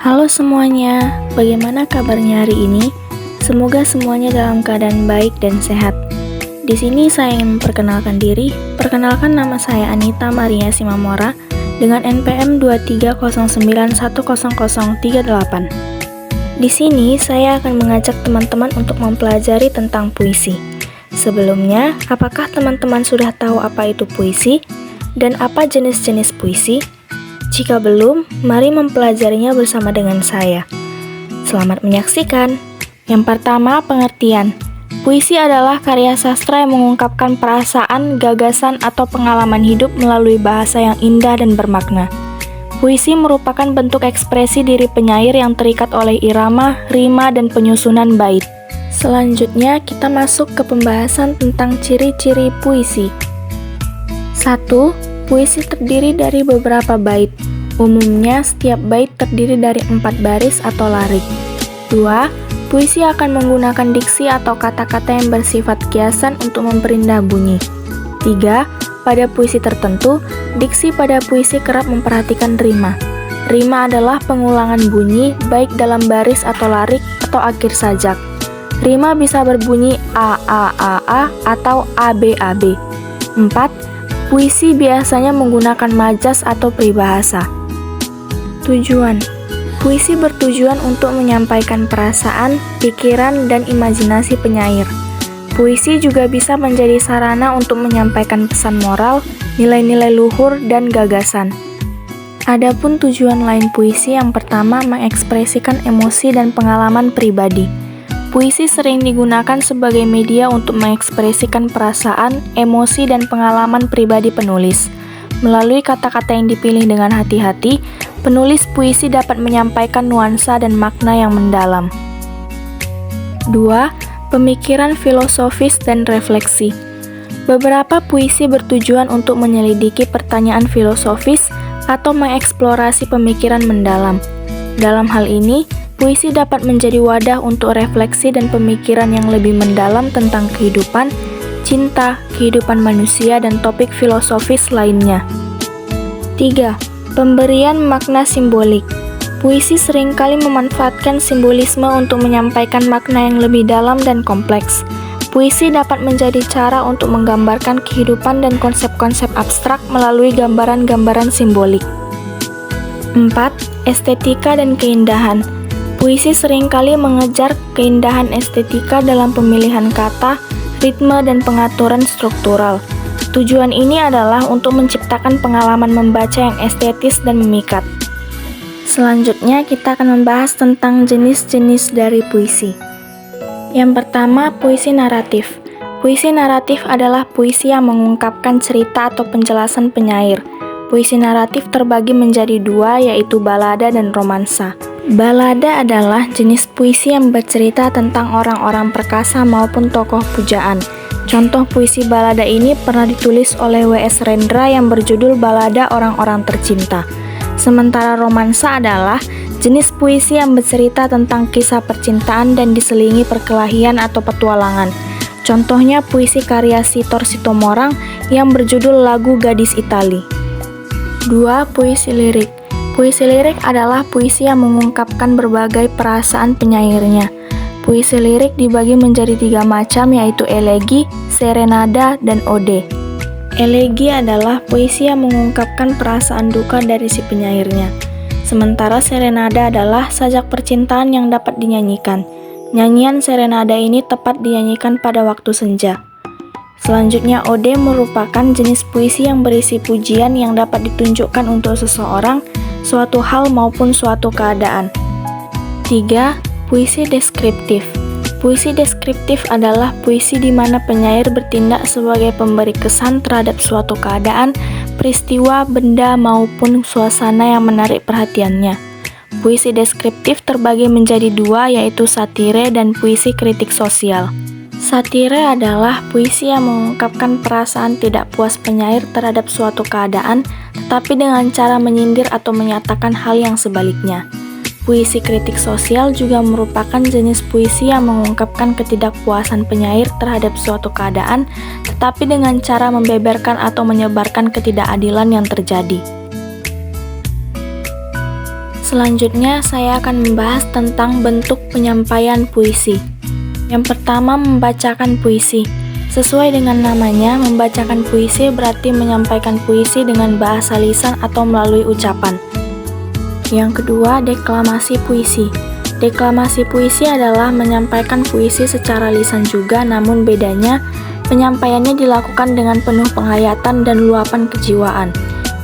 Halo semuanya, bagaimana kabarnya hari ini? Semoga semuanya dalam keadaan baik dan sehat. Di sini saya ingin memperkenalkan diri. Perkenalkan, nama saya Anita Maria Simamora dengan NPM 230910038. Di sini saya akan mengajak teman-teman untuk mempelajari tentang puisi. Sebelumnya, apakah teman-teman sudah tahu apa itu puisi dan apa jenis-jenis puisi? Jika belum, mari mempelajarinya bersama dengan saya. Selamat menyaksikan. Yang pertama, pengertian. Puisi adalah karya sastra yang mengungkapkan perasaan, gagasan, atau pengalaman hidup melalui bahasa yang indah dan bermakna. Puisi merupakan bentuk ekspresi diri penyair yang terikat oleh irama, rima, dan penyusunan bait. Selanjutnya, kita masuk ke pembahasan tentang ciri-ciri puisi. 1. Puisi terdiri dari beberapa bait. Umumnya, setiap bait terdiri dari 4 baris atau larik. 2. Puisi akan menggunakan diksi atau kata-kata yang bersifat kiasan untuk memperindah bunyi. 3. Pada puisi tertentu, diksi pada puisi kerap memperhatikan rima. Rima adalah pengulangan bunyi baik dalam baris atau larik atau akhir sajak. Rima bisa berbunyi a atau ab. 4. Puisi biasanya menggunakan majas atau peribahasa. Tujuan. Puisi bertujuan untuk menyampaikan perasaan, pikiran, dan imajinasi penyair. Puisi juga bisa menjadi sarana untuk menyampaikan pesan moral, nilai-nilai luhur, dan gagasan. Adapun tujuan lain puisi, yang pertama mengekspresikan emosi dan pengalaman pribadi. Puisi sering digunakan sebagai media untuk mengekspresikan perasaan, emosi, dan pengalaman pribadi penulis. Melalui kata-kata yang dipilih dengan hati-hati, penulis puisi dapat menyampaikan nuansa dan makna yang mendalam. 2. Pemikiran filosofis dan refleksi. Beberapa puisi bertujuan untuk menyelidiki pertanyaan filosofis atau mengeksplorasi pemikiran mendalam. Dalam hal ini, puisi dapat menjadi wadah untuk refleksi dan pemikiran yang lebih mendalam tentang kehidupan, cinta, kehidupan manusia, dan topik filosofis lainnya. 3. Pemberian makna simbolik. Puisi seringkali memanfaatkan simbolisme untuk menyampaikan makna yang lebih dalam dan kompleks. Puisi dapat menjadi cara untuk menggambarkan kehidupan dan konsep-konsep abstrak melalui gambaran-gambaran simbolik. 4. Estetika dan keindahan. Puisi seringkali mengejar keindahan estetika dalam pemilihan kata, ritme, dan pengaturan struktural. Tujuan ini adalah untuk menciptakan pengalaman membaca yang estetis dan memikat. Selanjutnya, kita akan membahas tentang jenis-jenis dari puisi. Yang pertama, puisi naratif. Puisi naratif adalah puisi yang mengungkapkan cerita atau penjelasan penyair. Puisi naratif terbagi menjadi 2, yaitu balada dan romansa. Balada adalah jenis puisi yang bercerita tentang orang-orang perkasa maupun tokoh pujaan. Contoh puisi balada ini pernah ditulis oleh W.S. Rendra yang berjudul Balada Orang-Orang Tercinta. Sementara romansa adalah jenis puisi yang bercerita tentang kisah percintaan dan diselingi perkelahian atau petualangan. Contohnya puisi karya Sitor Sitomorang yang berjudul Lagu Gadis Itali. 2. Puisi lirik. Puisi lirik adalah puisi yang mengungkapkan berbagai perasaan penyairnya. Puisi lirik dibagi menjadi 3 macam, yaitu elegi, serenada, dan ode. Elegi adalah puisi yang mengungkapkan perasaan duka dari si penyairnya. Sementara serenada adalah sajak percintaan yang dapat dinyanyikan. Nyanyian serenada ini tepat dinyanyikan pada waktu senja. Selanjutnya, ode merupakan jenis puisi yang berisi pujian yang dapat ditunjukkan untuk seseorang, suatu hal maupun suatu keadaan. 3. Puisi deskriptif. Puisi deskriptif adalah puisi di mana penyair bertindak sebagai pemberi kesan terhadap suatu keadaan, peristiwa, benda, maupun suasana yang menarik perhatiannya. Puisi deskriptif terbagi menjadi 2, yaitu satire dan puisi kritik sosial. Satire adalah puisi yang mengungkapkan perasaan tidak puas penyair terhadap suatu keadaan, tetapi dengan cara menyindir atau menyatakan hal yang sebaliknya. Puisi kritik sosial juga merupakan jenis puisi yang mengungkapkan ketidakpuasan penyair terhadap suatu keadaan, tetapi dengan cara membeberkan atau menyebarkan ketidakadilan yang terjadi. Selanjutnya, saya akan membahas tentang bentuk penyampaian puisi. Yang pertama, membacakan puisi. Sesuai dengan namanya, membacakan puisi berarti menyampaikan puisi dengan bahasa lisan atau melalui ucapan. Yang kedua, deklamasi puisi. Deklamasi puisi adalah menyampaikan puisi secara lisan juga, namun bedanya penyampaiannya dilakukan dengan penuh penghayatan dan luapan kejiwaan.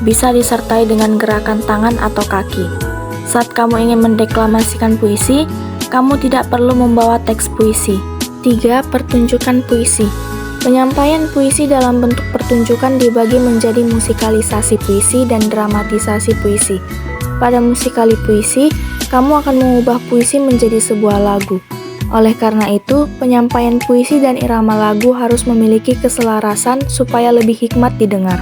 Bisa disertai dengan gerakan tangan atau kaki. Saat kamu ingin mendeklamasikan puisi, kamu tidak perlu membawa teks puisi. 3. Pertunjukan puisi. Penyampaian puisi dalam bentuk pertunjukan dibagi menjadi musikalisasi puisi dan dramatisasi puisi. Pada musikali puisi, kamu akan mengubah puisi menjadi sebuah lagu. Oleh karena itu, penyampaian puisi dan irama lagu harus memiliki keselarasan supaya lebih hikmat didengar.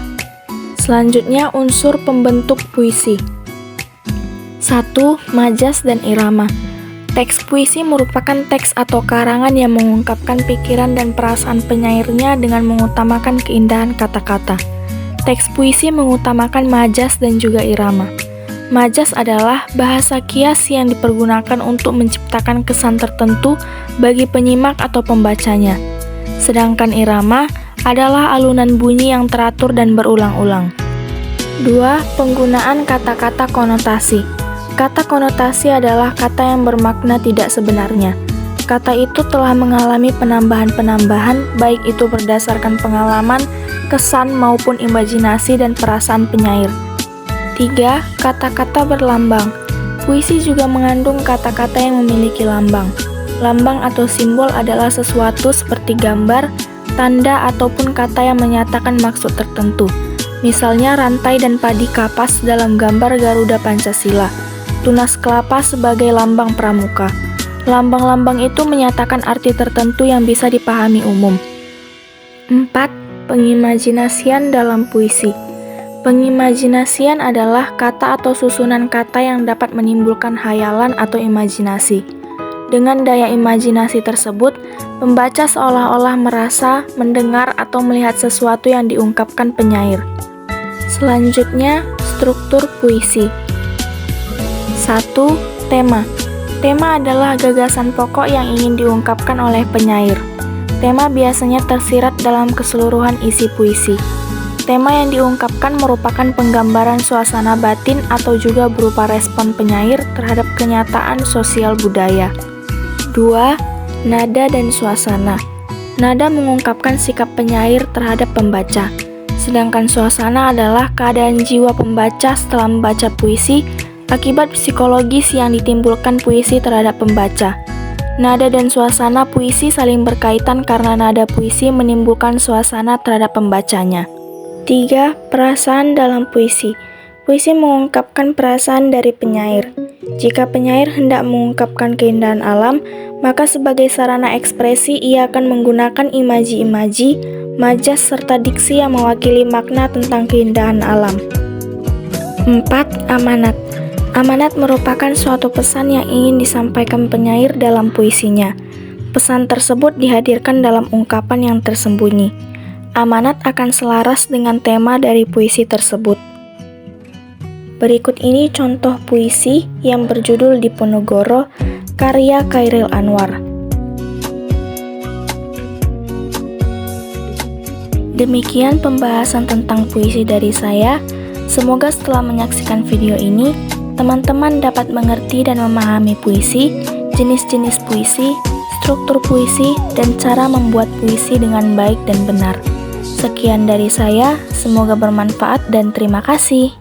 Selanjutnya, unsur pembentuk puisi. 1. Majas dan irama. Teks puisi merupakan teks atau karangan yang mengungkapkan pikiran dan perasaan penyairnya dengan mengutamakan keindahan kata-kata. Teks puisi mengutamakan majas dan juga irama. Majas adalah bahasa kias yang dipergunakan untuk menciptakan kesan tertentu bagi penyimak atau pembacanya. Sedangkan irama adalah alunan bunyi yang teratur dan berulang-ulang. 2. Penggunaan kata-kata konotasi. Kata konotasi adalah kata yang bermakna tidak sebenarnya. Kata itu telah mengalami penambahan-penambahan, baik itu berdasarkan pengalaman, kesan, maupun imajinasi dan perasaan penyair. 3. Kata-kata berlambang. Puisi juga mengandung kata-kata yang memiliki lambang. Lambang atau simbol adalah sesuatu seperti gambar, tanda, ataupun kata yang menyatakan maksud tertentu. Misalnya rantai dan padi kapas dalam gambar Garuda Pancasila. Tunas kelapa sebagai lambang pramuka. Lambang-lambang itu menyatakan arti tertentu yang bisa dipahami umum. 4. Pengimajinasian dalam puisi. Pengimajinasian adalah kata atau susunan kata yang dapat menimbulkan hayalan atau imajinasi. Dengan daya imajinasi tersebut, pembaca seolah-olah merasa, mendengar, atau melihat sesuatu yang diungkapkan penyair. Selanjutnya, struktur puisi. 1. Tema. Tema adalah gagasan pokok yang ingin diungkapkan oleh penyair. Tema biasanya tersirat dalam keseluruhan isi puisi. Tema yang diungkapkan merupakan penggambaran suasana batin atau juga berupa respon penyair terhadap kenyataan sosial budaya. 2. Nada dan suasana. Nada mengungkapkan sikap penyair terhadap pembaca. Sedangkan suasana adalah keadaan jiwa pembaca setelah membaca puisi akibat psikologis yang ditimbulkan puisi terhadap pembaca. Nada dan suasana puisi saling berkaitan karena nada puisi menimbulkan suasana terhadap pembacanya. 3. Perasaan dalam puisi. Puisi mengungkapkan perasaan dari penyair. Jika penyair hendak mengungkapkan keindahan alam, maka sebagai sarana ekspresi ia akan menggunakan imaji-imaji, majas, serta diksi yang mewakili makna tentang keindahan alam. 4. Amanat. Amanat merupakan suatu pesan yang ingin disampaikan penyair dalam puisinya. Pesan tersebut dihadirkan dalam ungkapan yang tersembunyi. Amanat akan selaras dengan tema dari puisi tersebut. Berikut ini contoh puisi yang berjudul Diponegoro, karya Chairil Anwar. Demikian pembahasan tentang puisi dari saya. Semoga setelah menyaksikan video ini, teman-teman dapat mengerti dan memahami puisi, jenis-jenis puisi, struktur puisi, dan cara membuat puisi dengan baik dan benar. Sekian dari saya, semoga bermanfaat dan terima kasih.